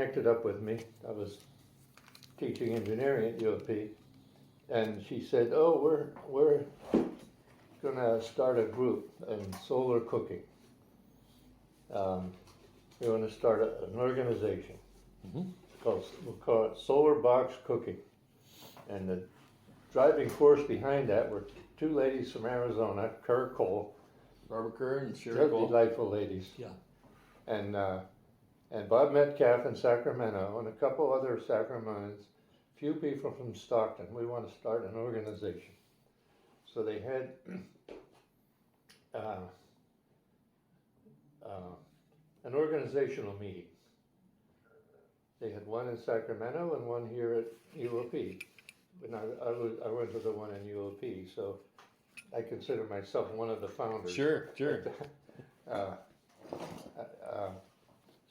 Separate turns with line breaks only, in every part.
connected up with me. I was teaching engineering at UOP, and she said, "Oh, we're gonna start a group in solar cooking. We're gonna start an organization. We'll call it Solar Box Cooking." And the driving force behind that were two ladies from Arizona, Kerr Cole,
Barbara Kerr and Sherry
they're
Cole.
delightful ladies.
Yeah.
And Bob Metcalf in Sacramento, and a couple other Sacramento's, few people from Stockton. We want to start an organization. So they had an organizational meeting. They had one in Sacramento and one here at UOP. And I went to the one in UOP, so I consider myself one of the founders.
Sure.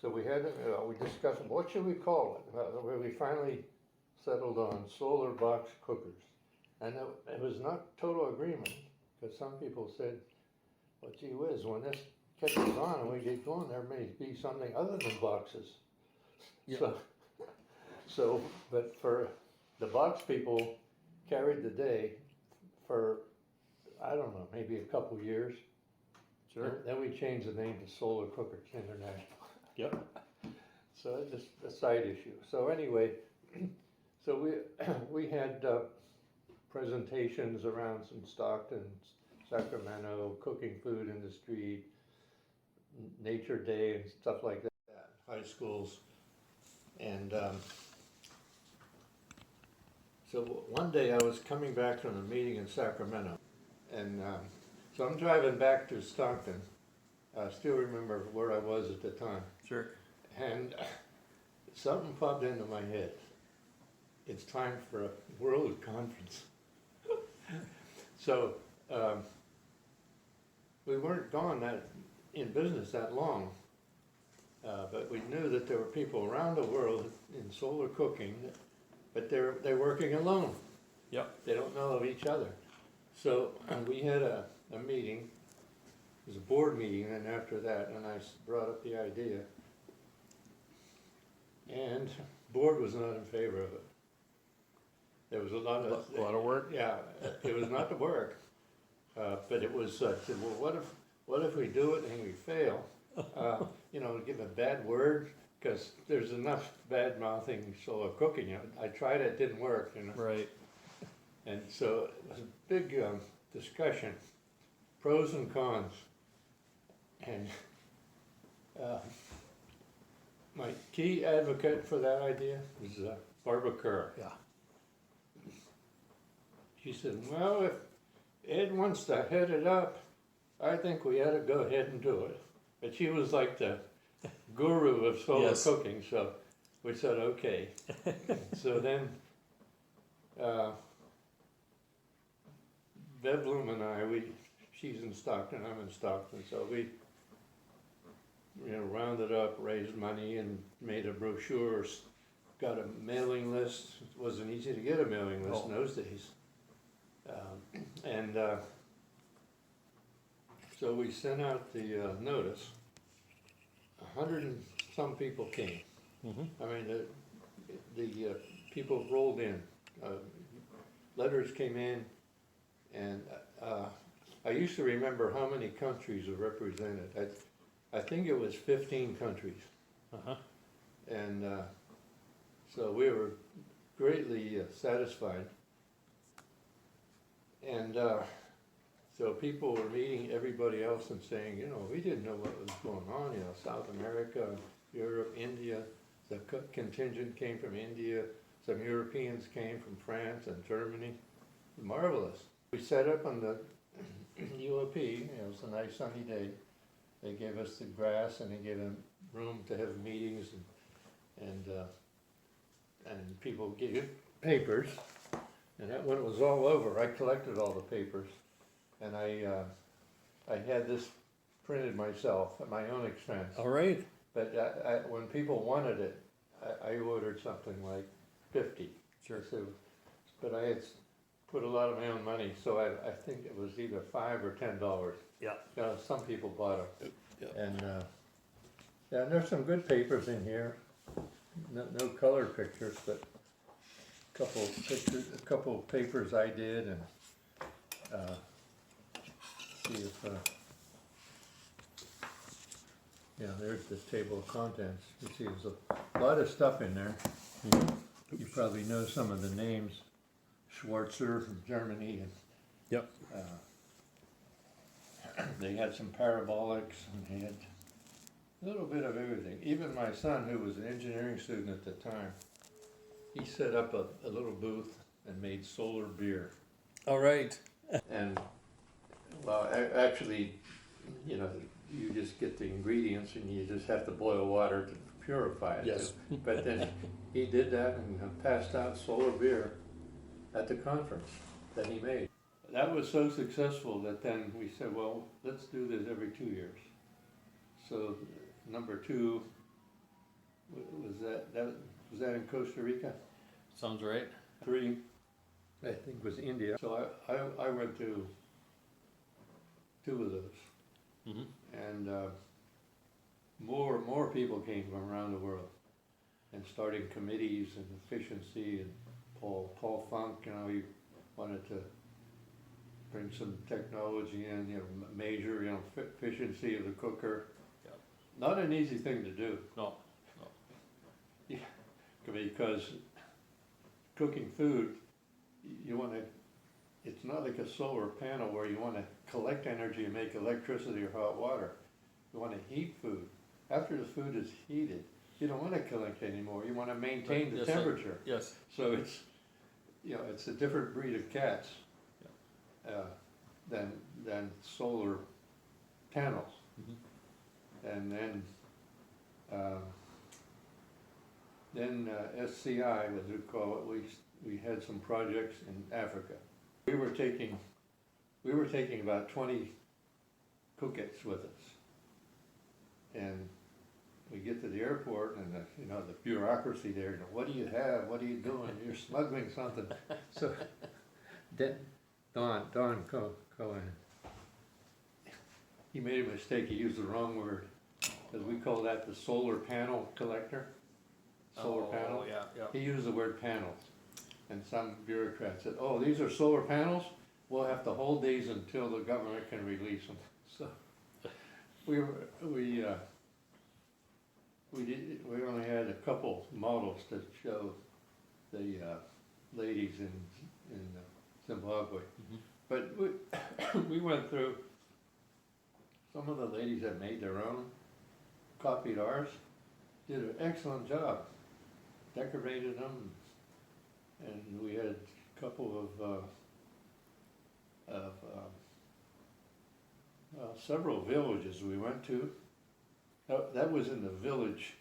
So we had, we discussed, what should we call it? We finally settled on solar box cookers. And it was not total agreement, because some people said, well, gee whiz, when this catches on and we get going, there may be something other than boxes.
Yep.
But for the box people carried the day for, I don't know, maybe a couple years.
Sure.
Then we changed the name to Solar Cookers International.
Yep.
So it's just a side issue. So anyway, so we had presentations around some Stockton, Sacramento, cooking food in the street, Nature Day and stuff like that, high schools. And so one day I was coming back from a meeting in Sacramento, and so I'm driving back to Stockton. I still remember where I was at the time.
Sure.
And something popped into my head. It's time for a world conference. So we weren't gone in business that long, but we knew that there were people around the world in solar cooking, but they're working alone.
Yep.
They don't know of each other. So we had a meeting. It was a board meeting, and after that, and I brought up the idea, and board was not in favor of it. There was a lot of
work.
Yeah, it was not the work, but it was. I said, well, what if we do it and we fail? Give a bad word, because there's enough bad mouthing solar cooking. I tried it, didn't work.
Right.
And so it was a big discussion, pros and cons. And my key advocate for that idea was Barbara Kerr.
Yeah.
She said, well, if Ed wants to head it up, I think we ought to go ahead and do it. But she was like the guru of solar cooking, so we said, okay. So then Bev Bloom and I, she's in Stockton, I'm in Stockton, so we rounded up, raised money, and made a brochure, got a mailing list. It wasn't easy to get a mailing list in those days. So we sent out the notice. 100 and some people came.
Mm-hmm.
I mean, the people rolled in. Letters came in, and I used to remember how many countries were represented. I think it was 15 countries.
Uh-huh.
And so we were greatly satisfied. And so people were meeting everybody else and saying, we didn't know what was going on, South America, Europe, India. The contingent came from India. Some Europeans came from France and Germany. Marvelous. We set up on the UOP. It was a nice sunny day. They gave us the grass, and they gave them room to have meetings, and people gave papers. And that when it was all over, I collected all the papers, and I had this printed myself at my own expense.
All right.
But when people wanted it, I ordered something like 50.
Sure.
So, but I had put a lot of my own money, so I think it was either $5 or $10.
Yeah.
Some people bought them.
Yeah.
And and there's some good papers in here. no color pictures, but a couple of pictures, a couple of papers I did, and see if yeah, there's the table of contents. You see, there's a lot of stuff in there. You probably know some of the names. Schwarzer from Germany, and
Yep.
they had some parabolics, and they had a little bit of everything. Even my son, who was an engineering student at the time, he set up a little booth and made solar beer.
All right.
And, well, actually, you know, you just get the ingredients and you just have to boil water to purify it.
Yes.
But then he did that and passed out solar beer at the conference that he made. That was so successful that then we said, well, let's do this every 2 years. So number 2, was that in Costa Rica?
Sounds right.
3, I think, was India. So I went to 2 of those.
Mm-hmm.
And more people came from around the world, and starting committees and efficiency, and Paul Funk, you know, he wanted to bring some technology in, you know, measure, you know, efficiency of the cooker.
Yep.
Not an easy thing to do.
No.
Yeah, because cooking food, you want to, it's not like a solar panel where you want to collect energy and make electricity or hot water. You want to heat food. After the food is heated, you don't want to collect anymore. You want to maintain the temperature.
Yes.
So it's, you know, it's a different breed of cats than solar panels.
Mm-hmm.
And then SCI, as we call it, we had some projects in Africa. We were taking about 20 cookets with us, and we get to the airport, and you know, the bureaucracy there. You know, what do you have? What are you doing? You're smuggling something. So, Don Cohen, he made a mistake. He used the wrong word, because we call that the solar panel collector. Solar panel.
Yeah, yeah.
He used the word panels, and some bureaucrat said, "Oh, these are solar panels. We'll have to hold these until the government can release them." So we only had a couple models to show the ladies in Zimbabwe,
Mm-hmm.
but we went through. Some of the ladies that made their own, copied ours, did an excellent job, decorated them, and we had a couple of several villages we went to. That was in the village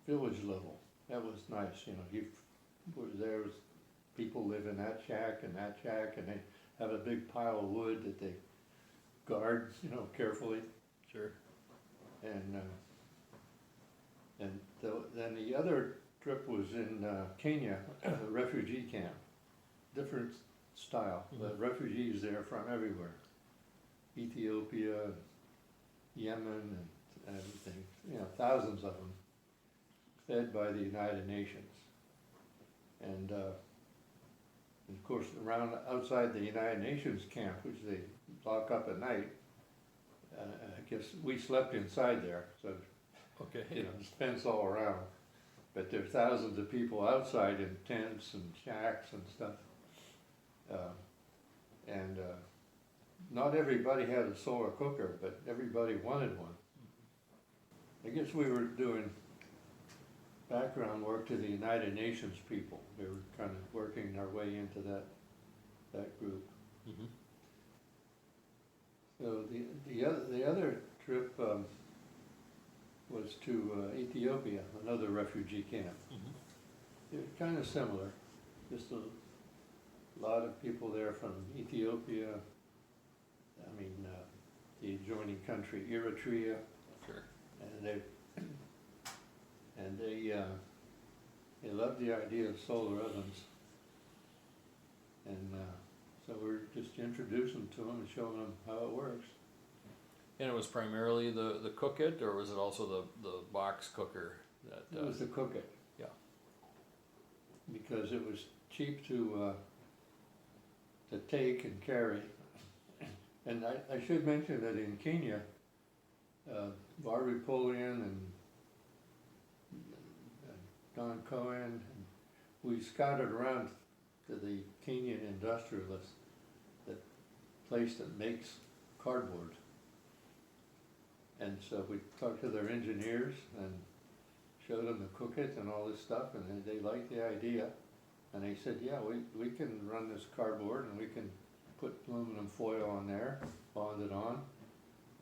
level. That was nice, you know. You were there, was people live in that shack, and they have a big pile of wood that they guard, you know, carefully.
Sure.
And then the other trip was in Kenya, a refugee camp, different style.
Mm-hmm.
The refugees there from everywhere, Ethiopia, Yemen, and everything. You know, thousands of them, fed by the United Nations. And of course, around outside the United Nations camp, which they lock up at night, I guess we slept inside there, so
Okay.
you know, there's fence all around. But there are thousands of people outside in tents and shacks and stuff. Not everybody had a solar cooker, but everybody wanted one. I guess we were doing background work to the United Nations people. They were kind of working their way into that group.
Mm-hmm.
So the other trip was to Ethiopia, another refugee camp.
Mm-hmm.
They're kind of similar, just a lot of people there from Ethiopia. I mean, the adjoining country, Eritrea.
Sure.
And they love the idea of solar ovens. And so we're just introducing to them and showing them how it works.
And it was primarily the cook it, or was it also the box cooker?
It was to cook it.
Yeah.
Because it was cheap to take and carry. And I should mention that in Kenya, Barbie Polian and Don Cohen, and we scouted around to the Kenyan industrialist, that place that makes cardboard. And so we talked to their engineers and showed them to cook it and all this stuff, and they liked the idea. And they said, yeah, we can run this cardboard and we can put aluminum foil on there, bond it on,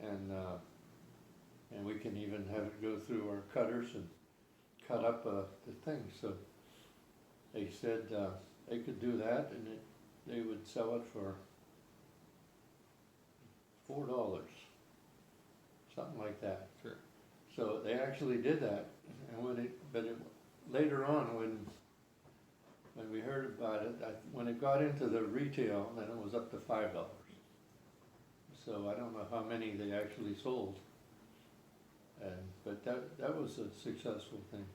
and we can even have it go through our cutters and cut up the thing. So they said they could do that, and they would sell it for $4, something like that.
Sure.
So they actually did that, and later on when we heard about it, when it got into the retail, then it was up to $5. So I don't know how many they actually sold, but that was a successful thing.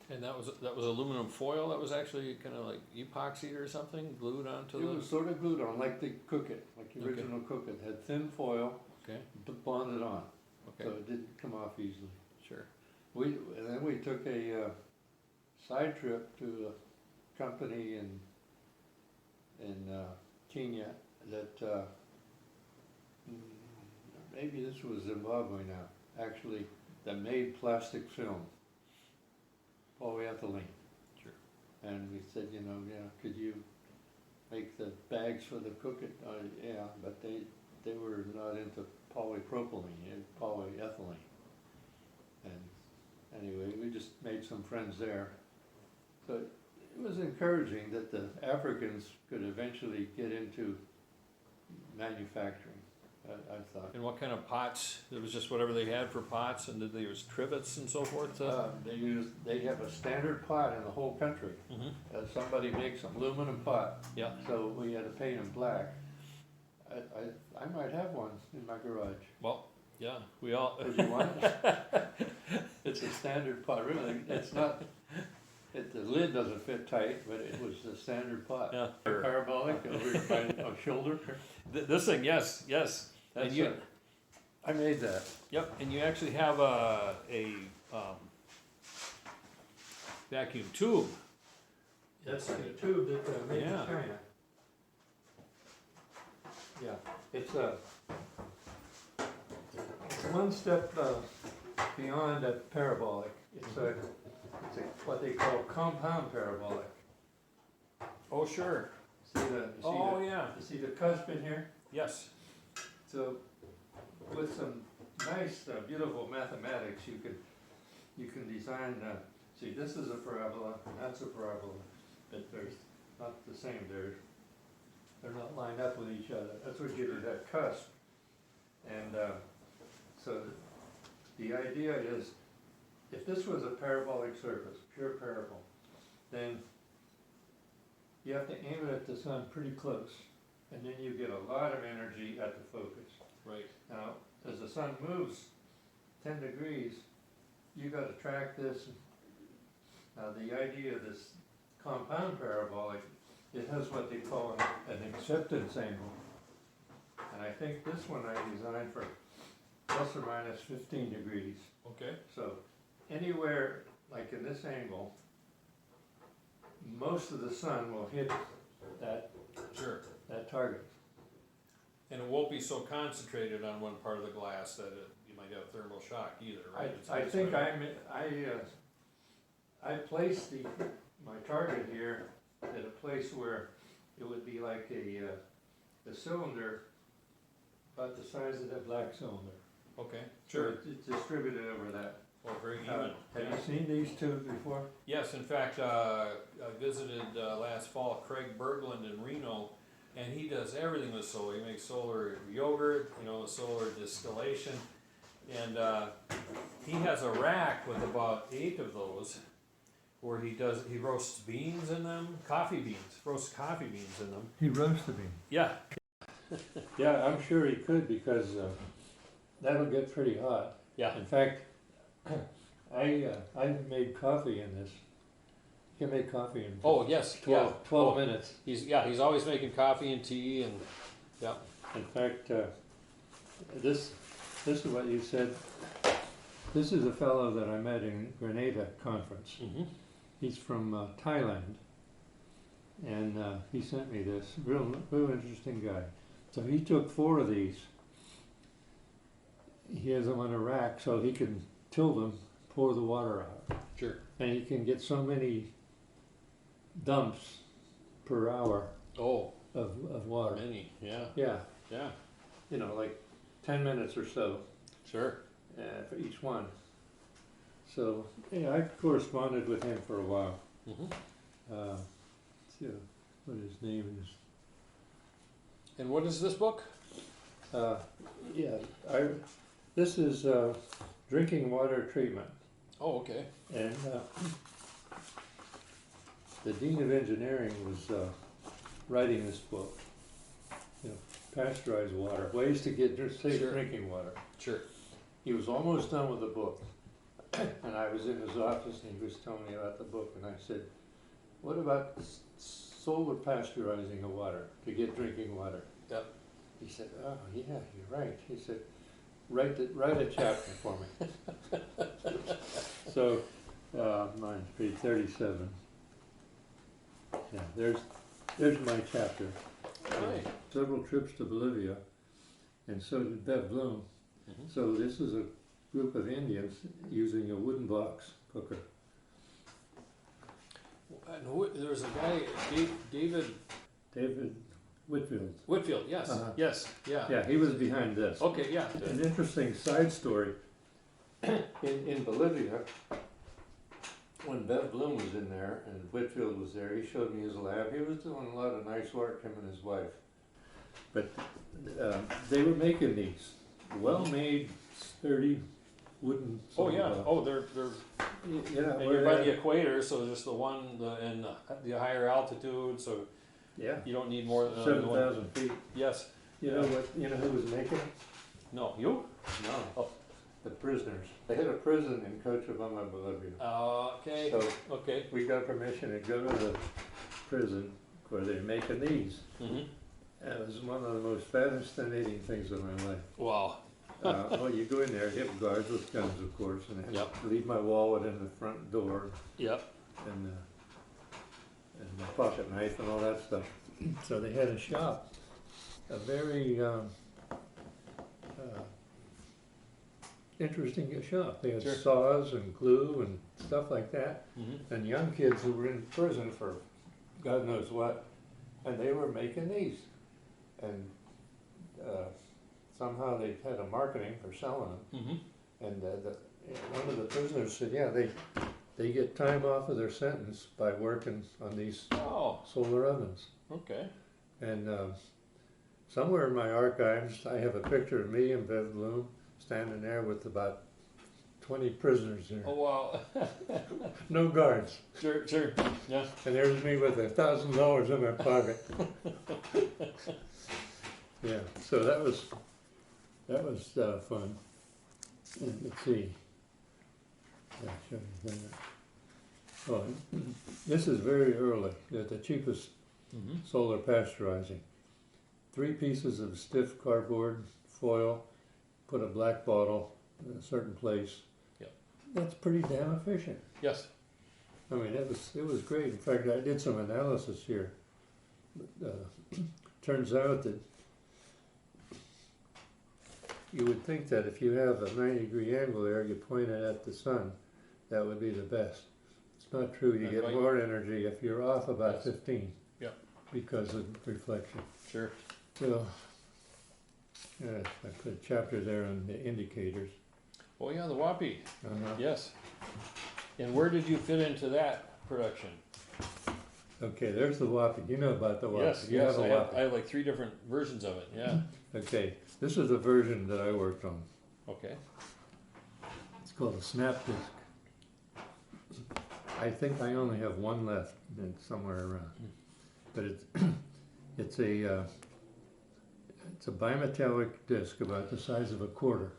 And that was aluminum foil that was actually kind of like epoxied or something, glued onto
It was sort of glued on, like the cook it, like the original cook it. Had thin foil,
Okay.
bonded on,
Okay.
so it didn't come off easily.
Sure.
And then we took a side trip to a company in Kenya that maybe this was Zimbabwe now, actually, that made plastic film, polyethylene.
Sure.
And we said, could you make the bags for the cook it? Yeah, but they were not into polypropylene, polyethylene. And anyway, we just made some friends there. So it was encouraging that the Africans could eventually get into manufacturing, I thought.
And what kind of pots? It was just whatever they had for pots, and did they use trivets and so forth?
They have a standard pot in the whole country.
Mm-hmm.
Somebody makes an aluminum pot.
Yeah.
So we had to paint them black. I might have one in my garage.
Well, yeah, we all.
Would you want it? It's a standard pot, really. It's not. The lid doesn't fit tight, but it was a standard pot.
Yeah.
Parabolic over my shoulder.
This thing, yes.
That's
And you,
I made that.
Yep, and you actually have a vacuum tube.
That's the tube that made in
Yeah.
China. Yeah, it's one step beyond a parabolic. It's what they call compound parabolic.
Oh, sure.
Yeah.
Yeah.
You see the cusp in here?
Yes.
So with some nice, beautiful mathematics, you can design. See, this is a parabola, and that's a parabola, but they're not the same. They're not lined up with each other. That's what gives you that cusp. And so the idea is, if this was a parabolic surface, pure parabol, then you have to aim it at the sun pretty close, and then you get a lot of energy at the focus.
Right.
Now, as the sun moves 10 degrees, you got to track this. Now, the idea of this compound parabolic, it has what they call an acceptance angle. And I think this one I designed for plus or minus 15 degrees.
Okay.
So anywhere, like in this angle, most of the sun will hit that target.
And it won't be so concentrated on one part of the glass that you might have thermal shock either, right?
I think I placed my target here at a place where it would be like a cylinder about the size of that black cylinder.
Okay.
So it's distributed over that.
Well, very even.
Have you seen these tubes before?
Yes, in fact, I visited last fall Craig Berglund in Reno, and he does everything with solar. He makes solar yogurt, solar distillation, and he has a rack with about 8 of those, where he roasts beans in them, roasts coffee beans in them.
He roasted them.
Yeah.
Yeah, I'm sure he could, because that'll get pretty hot.
Yeah.
In fact, I made coffee in this. You can make coffee in
Oh, yes, yeah.
12 minutes.
He's always making coffee and tea and, yeah.
In fact, this is what you said. This is a fellow that I met in Grenada conference.
Mm-hmm.
He's from Thailand, and he sent me this. Real interesting guy. So he took 4 of these. He has them on a rack so he can tilt them, pour the water out.
Sure.
And he can get so many dumps per hour
Oh,
of water.
many, yeah,
Yeah,
yeah,
you know, like 10 minutes or so
sure.
for each one. So, yeah, I corresponded with him for a while.
Mm-hmm.
Let's see what his name is.
And what is this book?
Yeah, this is drinking water treatment.
Oh, okay.
And the Dean of Engineering was writing this book, you know, pasteurized water, ways to get safe
Sure.
drinking water.
Sure.
He was almost done with the book, and I was in his office and he was telling me about the book, and I said, what about solar pasteurizing of water to get drinking water?
Yep.
He said, oh yeah, you're right. He said, write a chapter for me. So, mine's page 37. Yeah, there's my chapter.
Right.
Several trips to Bolivia, and so did Bev Bloom.
Mm-hmm.
So this is a group of Indians using a wooden box cooker.
And there was a guy,
David Whitfield.
Whitfield, yes, yes, yeah.
Yeah, he was behind this.
Okay, yeah.
An interesting side story. In Bolivia, when Bev Bloom was in there and Whitfield was there, he showed me his lab. He was doing a lot of nice work, him and his wife. But they were making these well-made, sturdy wooden.
Oh, yeah, they're,
Yeah,
and you're by the equator, so just in the higher altitude, so
yeah,
you don't need more than
7,000 feet.
Yes.
You know what? You know who was making it?
No, you?
No.
Oh.
The prisoners. They had a prison in Cochabamba, Bolivia.
Okay.
So
Okay.
we got permission to go to the prison where they're making these.
Mm-hmm.
And it was one of the most fascinating things of my life.
Wow.
Well, you go in there, hip guards with guns, of course, and I had
Yep.
to leave my wallet in the front door
Yep.
and my pocket knife and all that stuff. So they had a shop, a very interesting shop. They had
Sure.
saws and glue and stuff like that,
Mm-hmm.
and young kids who were in prison for God knows what, and they were making these. And somehow they had a marketing for selling them.
Mm-hmm.
And one of the prisoners said, yeah, they get time off of their sentence by working on these
Oh,
solar ovens.
okay.
And somewhere in my archives, I have a picture of me and Bev Bloom standing there with about 20 prisoners there.
Oh, wow.
No guards.
Sure, sure. Yeah.
And there's me with $1,000 in my pocket. Yeah, so that was fun. And let's see. Yeah, show you that. Oh, this is very early. The cheapest
Mm-hmm.
solar pasteurizing. 3 pieces of stiff cardboard foil, put a black bottle in a certain place.
Yep.
That's pretty damn efficient.
Yes.
I mean, it was great. In fact, I did some analysis here. Turns out that you would think that if you have a 90-degree angle there, you point it at the sun, that would be the best. It's not true. You
Not
get
quite.
more energy if you're off about
Yes.
15.
Yep.
Because of reflection.
Sure.
So, yeah, I put a chapter there on the indicators.
Oh, yeah, the WAPI.
Uh-huh.
Yes. And where did you fit into that production?
Okay, there's the WAPI. You know about the WAPI.
Yes,
You
yes.
have a
I
WAPI.
have like 3 different versions of it. Yeah.
Okay, this is the version that I worked on.
Okay.
It's called a snap disk. I think I only have one left somewhere around. But it's a bimetallic disc about the size of a quarter.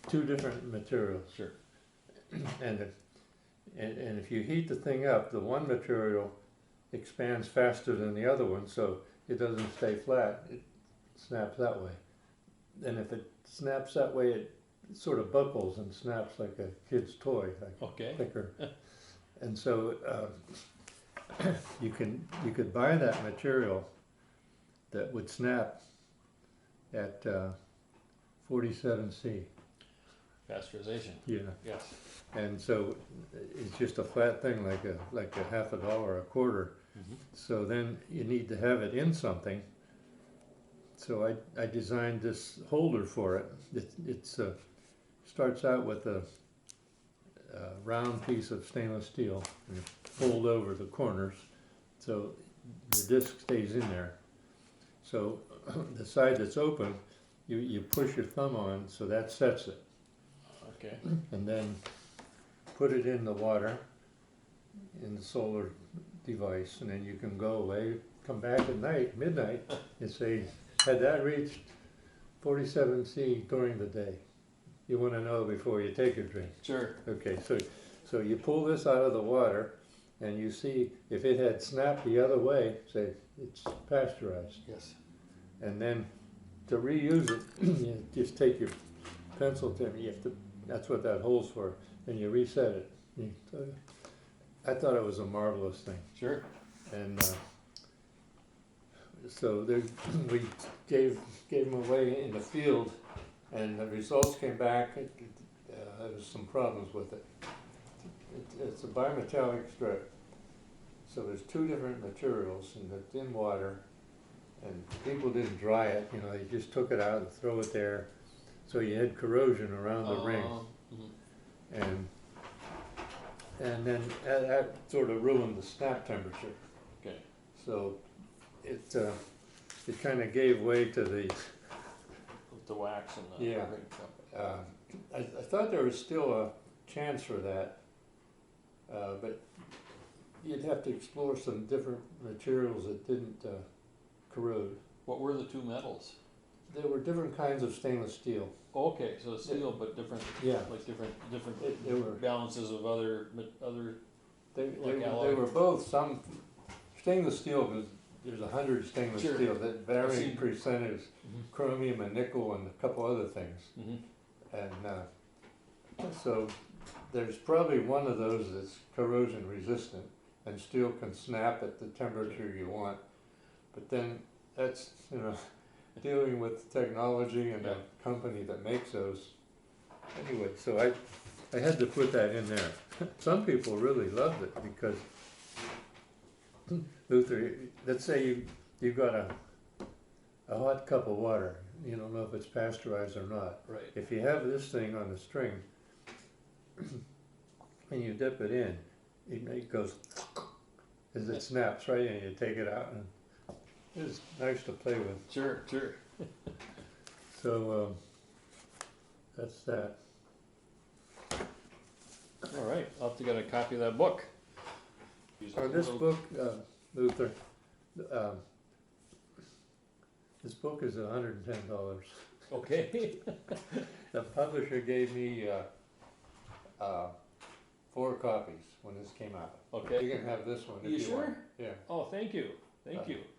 2 different materials.
Sure.
and if you heat the thing up, the one material expands faster than the other one, so it doesn't stay flat. It snaps that way. And if it snaps that way, it sort of buckles and snaps like a kid's toy, like
Okay.
thicker. And so you could buy that material that would snap at 47C.
Pasteurization.
Yeah.
Yes.
And so it's just a flat thing, like a $50 or a quarter.
Mm-hmm.
So then you need to have it in something. So I designed this holder for it. It starts out with a round piece of stainless steel, and you fold over the corners so the disc stays in there. So the side that's open, you push your thumb on, so that sets it.
Okay.
And then put it in the water, in the solar device, and then you can go away, come back at night, midnight, and say, had that reached 47C during the day? You want to know before you take a drink.
Sure.
Okay, so you pull this out of the water, and you see if it had snapped the other way, say it's pasteurized.
Yes.
And then to reuse it, you just take your pencil tip, you have to, that's what that hole's for, and you reset it. I thought it was a marvelous thing.
Sure.
And so there, we gave them away in the field, and the results came back. There was some problems with it. It's a bimetallic strip. So there's two different materials, and it's in water. And people didn't dry it, you know, they just took it out and throw it there. So you had corrosion around the ring.
Mm-hmm.
And then that sort of ruined the snap temperature.
Okay.
So it kind of gave way to the,
With the wax and the
Yeah.
ring cup.
I thought there was still a chance for that, but you'd have to explore some different materials that didn't corrode.
What were the two metals?
There were different kinds of stainless steel.
Okay, so it's steel, but different,
Yeah.
like different
They were
balances of other.
They were both some stainless steel. There's 100 stainless
Sure.
steel that varying
seen-
percentage, chromium and nickel and a couple other things.
Mm-hmm.
And so there's probably one of those that's corrosion resistant and still can snap at the temperature you want. But then that's, you know, dealing with technology and a company that makes those. Anyway, so I had to put that in there. Some people really loved it because, Luther, let's say you've got a hot cup of water. You don't know if it's pasteurized or not.
Right.
If you have this thing on the string and you dip it in, it goes as it snaps, right? And you take it out, and it's nice to play with.
Sure.
So that's that.
All right, I'll have to get a copy of that book.
This book, Luther, this book is $110.
Okay.
The publisher gave me 4 copies when this came out.
Okay.
You can have this one if
You
you
sure?
want. Yeah.
Oh, thank you.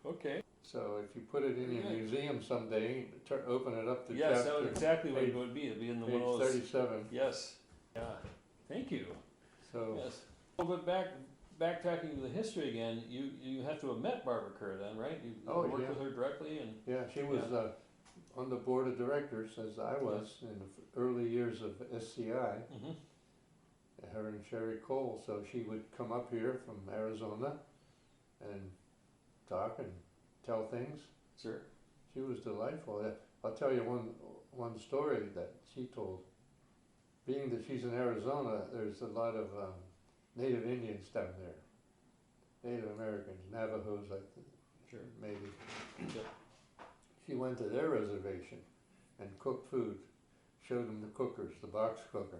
Okay.
So if you put it in your
Yeah.
museum someday, open it up to
Yes, that
chapter
was exactly what
page-
it would be. It'd be in the
page
one of those.
37.
Yes. Yeah. Thank you.
So
Yes. Well, but backtracking to the history again, you have to have met Barbara Kerr then, right? You worked
yeah.
with her directly and.
yeah, she was on the board of directors as I was in the early years of SCI.
Mm-hmm.
Her and Sherry Cole. So she would come up here from Arizona and talk and tell things.
Sure.
She was delightful. I'll tell you one story that she told. Being that she's in Arizona, there's a lot of Native Indians down there. Native Americans, Navajos,
Sure.
maybe.
Yep.
She went to their reservation and cooked food. Showed them the cookers, the box cooker.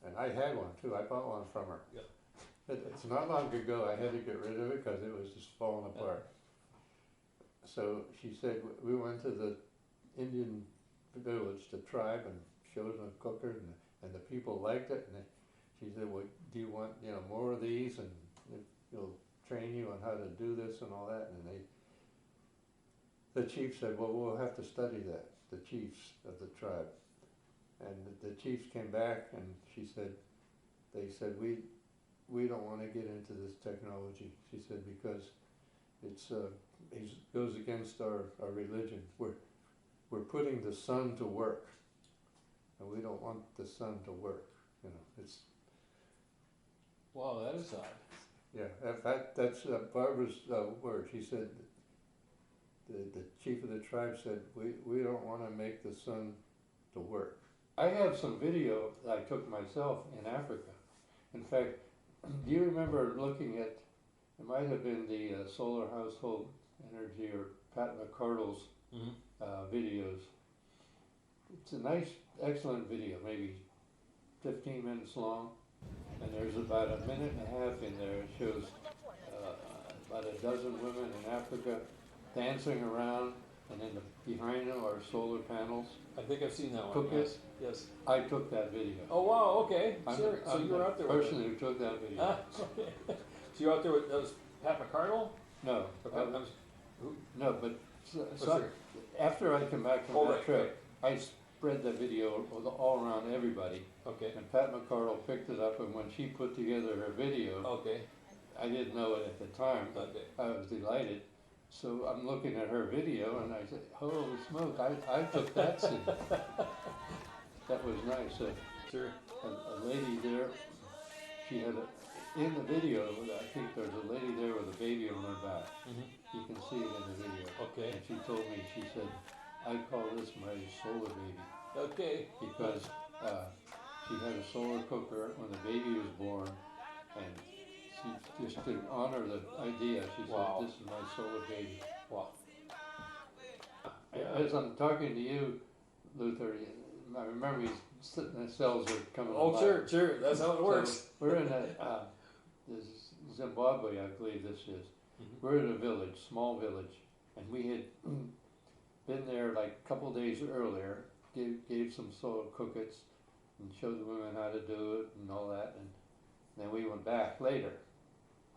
And I had one too. I bought one from her.
Yep.
It's not long ago. I had to get rid of it because it was just falling apart. So she said we went to the Indian village, the tribe, and showed them the cooker, and the people liked it. And she said, well, do you want, more of these, and you'll train you on how to do this and all that, and the chief said, well, we'll have to study that, the chiefs of the tribe. And the chiefs came back, and they said, we don't want to get into this technology, she said, because it goes against our religion. We're putting the sun to work, and we don't want the sun to work, it's.
Wow, that is odd.
Yeah, that's Barbara's word. She said, the chief of the tribe said, we don't want to make the sun to work. I have some video that I took myself in Africa. In fact, do you remember looking at, it might have been the Solar Household Energy or Pat McCardle's videos. It's a nice, excellent video, maybe 15 minutes long. And there's about a minute and a half in there. It shows about a dozen women in Africa dancing around, and then behind them are solar panels.
I think I've seen that one.
Took it?
Yes.
I took that video.
Oh wow, okay. Sure. So
I'm
you were
the
out there
person who took that video.
Okay. So you were out there with, that was Pat McCardle?
No,
Okay.
no, but
What's
so
your-
after I come back from
Oh,
that
right,
trip, I spread the video all around everybody.
Okay.
And Pat McCardle picked it up, and when she put together her video,
Okay.
I didn't know it at the time, but
Okay.
I was delighted. So I'm looking at her video, and I said, holy smoke, I took that scene. That was nice.
Sure.
A lady there, she had in the video, I think there's a lady there with a baby on her back. You can see it in the video.
Okay.
And she told me, she said, I call this my solar baby.
Okay.
Because she had a solar cooker when the baby was born, and she just to honor the idea, she
Wow.
said, this is my solar baby.
Wow.
As I'm talking to you, Luther, I remember the cells are coming
Oh,
alive.
sure. That's how it works.
So we're in this Zimbabwe, I believe this is. We're in a village, small village, and we had been there like a couple days earlier, gave some solar cookets and showed the women how to do it and all that, and then we went back later,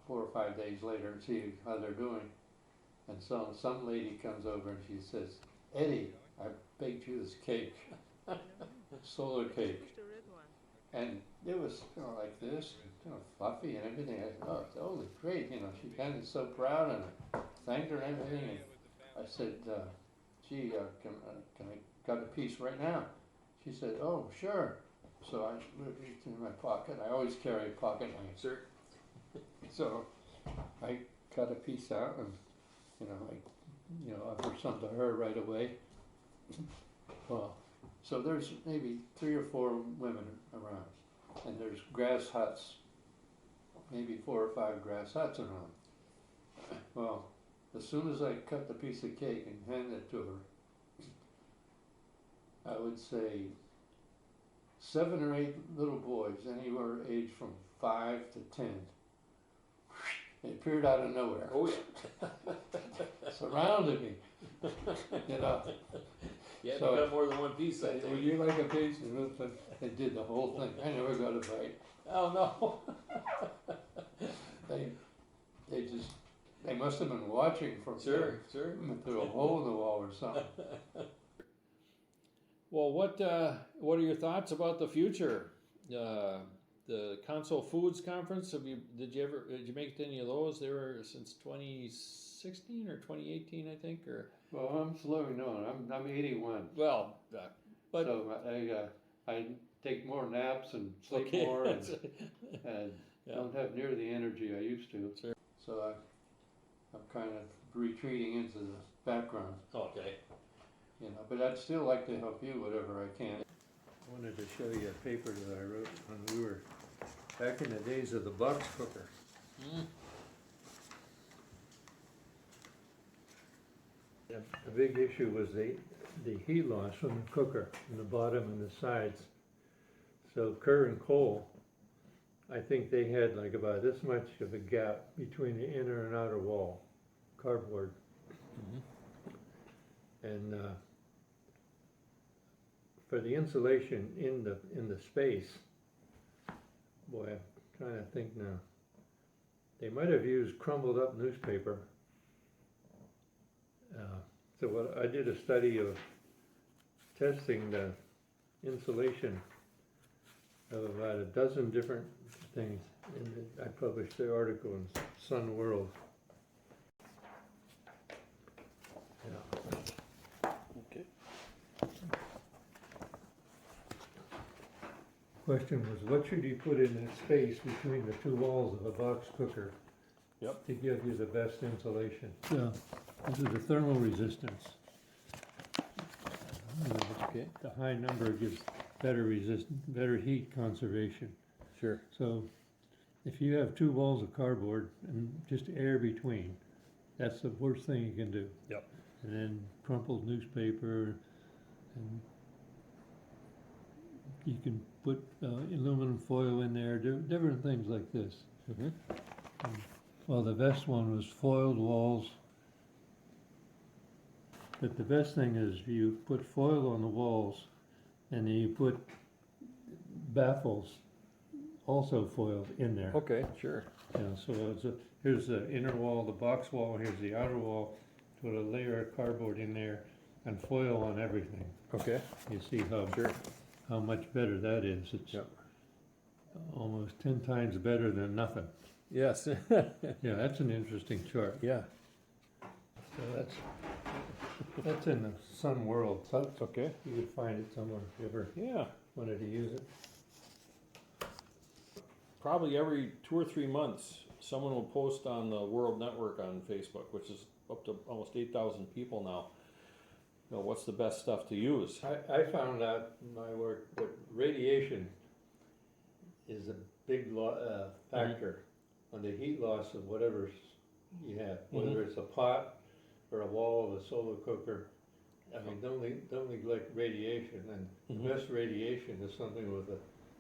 4 or 5 days later, and see how they're doing. And so some lady comes over and she says, Eddie, I baked you this cake, solar cake. And it was like this, fluffy and everything. I said, oh, it's totally great. She kind of so proud, and I thanked her and everything. And I said, gee, can I cut a piece right now? She said, oh, sure. So I reached in my pocket. I always carry a pocket knife.
Sure.
So I cut a piece out, and I offered some to her right away. Well, so there's maybe 3 or 4 women around, and there's grass huts, maybe 4 or 5 grass huts around. Well, as soon as I cut the piece of cake and handed it to her, I would say 7 or 8 little boys, anywhere aged from 5 to 10, they appeared out of nowhere.
Oh yeah.
Surrounded me.
Yeah,
So-
you got more than one piece, I
Would
think.
you like a piece? And they did the whole thing. I never got a bite.
Oh no.
They must have been watching from
Sure.
through a hole in the wall or something.
Well, what are your thoughts about the future? The Console Foods Conference. Did you make it to any of those? They were since 2016 or 2018, I think, or.
Well, I'm slowing down. I'm 81.
Well, but
So I take more naps and sleep
okay.
more and
Yeah.
don't have near the energy I used to.
Sure.
So I'm kind of retreating into the background.
Okay.
But I'd still like to help you whatever I can. I wanted to show you a paper that I wrote when we were back in the days of the box cooker. The big issue was the heat loss from the cooker in the bottom and the sides. So Kerr and Cole, I think they had like about this much of a gap between the inner and outer wall, cardboard. And for the insulation in the space, boy, I'm trying to think now. They might have used crumbled up newspaper. So what, I did a study of testing the insulation of about a dozen different things, and I published the article in Sun World. Yeah.
Okay.
Question was, what should you put in the space between the two walls of a box cooker?
Yep.
To give you the best insulation? Yeah, this is the thermal resistance.
Okay.
The high number gives better heat conservation.
Sure.
So if you have two walls of cardboard and just air between, that's the worst thing you can do.
Yep.
And then crumpled newspaper, and you can put aluminum foil in there, different things like this.
Mm-hmm.
Well, the best one was foiled walls. But the best thing is you put foil on the walls, and then you put baffles, also foiled, in there.
Okay, sure.
Yeah, so here's the inner wall, the box wall, here's the outer wall. Put a layer of cardboard in there and foil on everything.
Okay.
You see how much better that is. It's
Yep.
almost 10 times better than nothing.
Yes.
Yeah, that's an interesting chart.
Yeah.
So that's in the Sun World. So
Okay.
you could find it somewhere if you ever
Yeah.
wanted to use it.
Probably every 2 or 3 months, someone will post on the World Network on Facebook, which is up to almost 8,000 people now. You know, what's the best stuff to use?
I found out in my work that radiation is a big factor on the heat loss of whatever you have, whether it's a pot or a wall of a solar cooker. I mean, don't neglect radiation, and the best radiation is something with a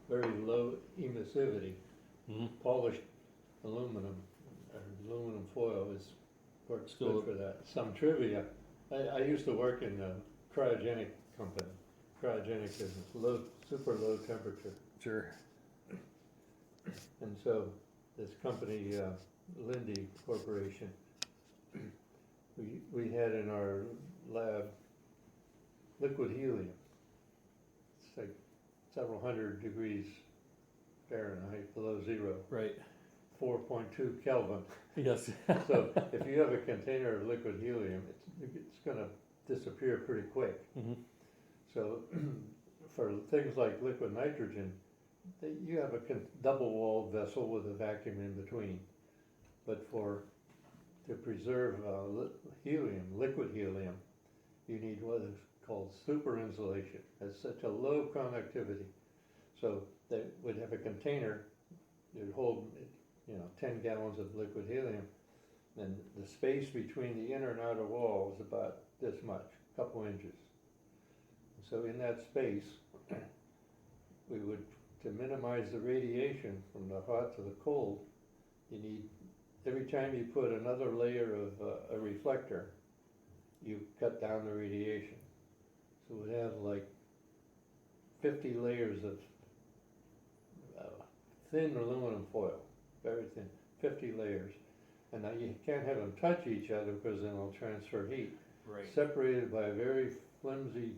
very low emissivity. Polished aluminum or aluminum foil works good for that. Some trivia: I used to work in a cryogenic company. Cryogenic is super low temperature.
Sure.
And so this company, Linde Corporation, we had in our lab liquid helium. It's like several hundred degrees Fahrenheit below zero,
Right.
4.2 Kelvin.
Yes.
So if you have a container of liquid helium, it's going to disappear pretty quick. So for things like liquid nitrogen, you have a double-walled vessel with a vacuum in between. But to preserve helium, liquid helium, you need what is called super insulation. It's such a low conductivity. So they would have a container that would hold 10 gallons of liquid helium, and the space between the inner and outer wall is about this much, a couple inches. So in that space, we would, to minimize the radiation from the hot to the cold, you need, every time you put another layer of a reflector, you cut down the radiation. So we'd have like 50 layers of thin aluminum foil, very thin, 50 layers. And now you can't have them touch each other because then they'll transfer heat.
Right.
Separated by a very flimsy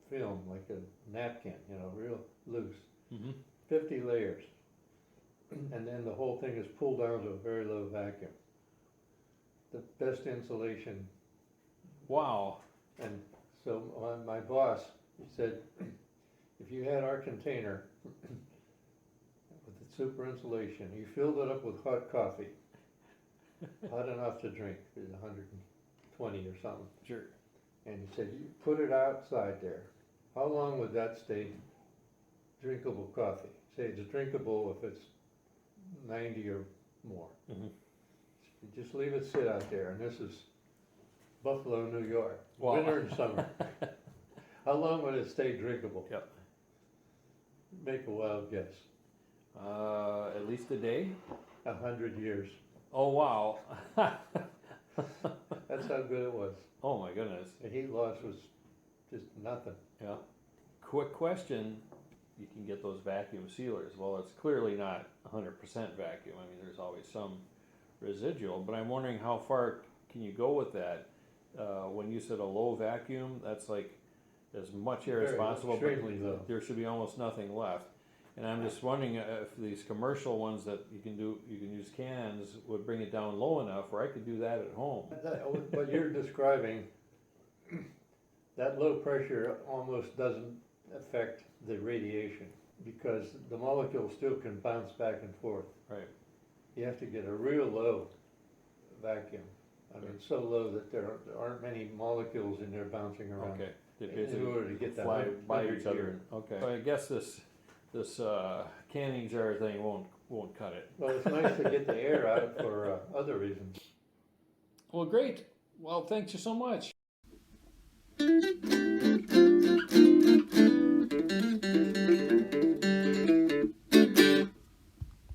film, like a napkin, real loose. 50 layers. And then the whole thing is pulled down to a very low vacuum. The best insulation.
Wow.
And so my boss, he said, if you had our container with the super insulation, you filled it up with hot coffee, hot enough to drink, it was 120 or something.
Sure.
And he said, you put it outside there, how long would that stay drinkable coffee? Say it's drinkable if it's 90 or more. You just leave it sit out there, and this is Buffalo, New York, winter and summer. How long would it stay drinkable?
Yep.
Make a wild guess.
At least a day?
100 years.
Oh, wow.
That's how good it was.
Oh, my goodness.
The heat loss was just nothing.
Yeah. Quick question. you can get those vacuum sealers. Well, it's clearly not 100% vacuum. I mean, there's always some residual, but I'm wondering how far can you go with that? When you said a low vacuum, that's like as much air as
Very,
possible, but
extremely low.
there should be almost nothing left. And I'm just wondering if these commercial ones that you can use cans would bring it down low enough where I could do that at home.
What you're describing, that low pressure almost doesn't affect the radiation because the molecules still can bounce back and forth.
Right.
You have to get a real low vacuum. I mean, so low that there aren't many molecules in there bouncing around.
Okay. They
In
basically
order to get that
fly by
100
each other.
here.
Okay. So I guess this canning jar thing won't cut it.
Well, it's nice to get the air out for other reasons.
Well, great. Well, thank you so much.